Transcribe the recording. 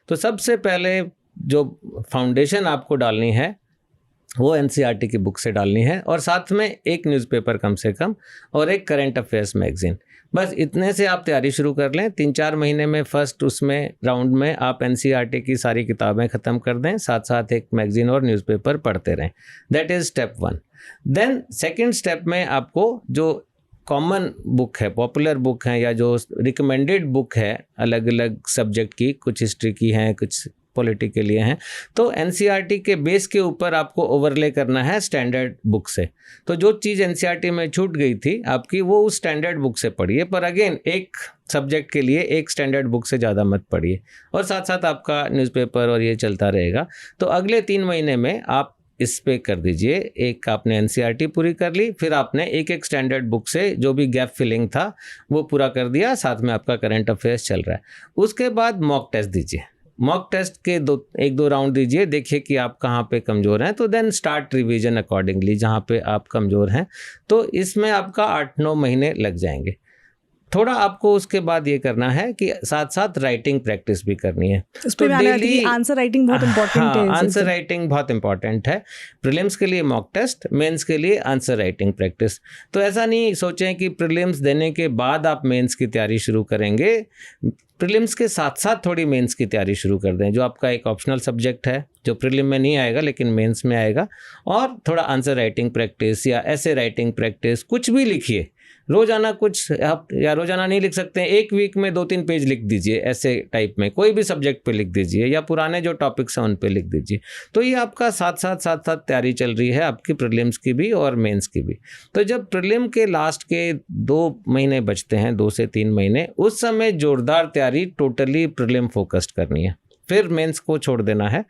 तो सबसे पहले जो फाउंडेशन आपको डालनी है वो एनसीईआरटी की बुक से डालनी है, और साथ में एक न्यूज़पेपर कम से कम और एक करंट अफेयर्स मैगजीन। बस इतने से आप तैयारी शुरू कर लें। 3-4 महीने में फर्स्ट उसमें राउंड में आप एनसीईआरटी की सारी किताबें ख़त्म कर दें, साथ साथ एक मैगजीन और न्यूज़पेपर पढ़ते रहें। That is step 1। Then second step में आपको जो कॉमन बुक है, पॉपुलर बुक है, या जो रिकमेंडेड बुक है अलग अलग सब्जेक्ट की, कुछ हिस्ट्री की हैं, कुछ पॉलिटी के लिए हैं, तो एनसीईआरटी के बेस के ऊपर आपको ओवरले करना है स्टैंडर्ड बुक से। तो जो चीज़ एनसीईआरटी में छूट गई थी आपकी, वो उस स्टैंडर्ड बुक से पढ़िए, पर अगेन एक सब्जेक्ट के लिए एक स्टैंडर्ड बुक से ज़्यादा मत पढ़िए, और साथ साथ आपका न्यूज़पेपर और ये चलता रहेगा। तो अगले 3 महीने में आप इस पे कर दीजिए। एक आपने एनसीईआरटी पूरी कर ली, फिर आपने एक एक स्टैंडर्ड बुक से जो भी गैप फिलिंग था वो पूरा कर दिया, साथ में आपका करंट अफेयर्स चल रहा है। उसके बाद मॉक टेस्ट दीजिए। मॉक टेस्ट के 1-2 राउंड दीजिए, देखिए कि आप कहाँ पे कमज़ोर हैं, तो देन स्टार्ट रिवीजन अकॉर्डिंगली जहाँ पे आप कमज़ोर हैं। तो इसमें आपका 8-9 महीने लग जाएंगे। थोड़ा आपको उसके बाद ये करना है कि साथ साथ राइटिंग प्रैक्टिस भी करनी है। तो डेली आंसर राइटिंग बहुत इंपॉर्टेंट है। आंसर राइटिंग बहुत इंपॉर्टेंट है। प्रीलिम्स के लिए मॉक टेस्ट, मेंस के लिए आंसर राइटिंग प्रैक्टिस। तो ऐसा नहीं सोचें कि प्रीलिम्स देने के बाद आप मेंस की तैयारी शुरू करेंगे। प्रीलिम्स के साथ साथ थोड़ी मेंस की तैयारी शुरू कर दें, जो आपका एक ऑप्शनल सब्जेक्ट है जो प्रीलिम में नहीं आएगा लेकिन मेंस में आएगा, और थोड़ा आंसर राइटिंग प्रैक्टिस या ऐसे राइटिंग प्रैक्टिस, कुछ भी लिखिए रोजाना। कुछ आप या रोजाना नहीं लिख सकते हैं, एक वीक में 2-3 पेज लिख दीजिए, ऐसे टाइप में कोई भी सब्जेक्ट पे लिख दीजिए, या पुराने जो टॉपिक्स हैं उन पे लिख दीजिए। तो ये आपका साथ साथ तैयारी चल रही है आपकी प्रीलिम्स की भी और मेंस की भी। तो जब प्रीलिम के लास्ट के 2 महीने बचते हैं, 2 से 3 महीने, उस समय जोरदार तैयारी टोटली प्रीलिम फोकस्ड करनी है, फिर मेंस को छोड़ देना है।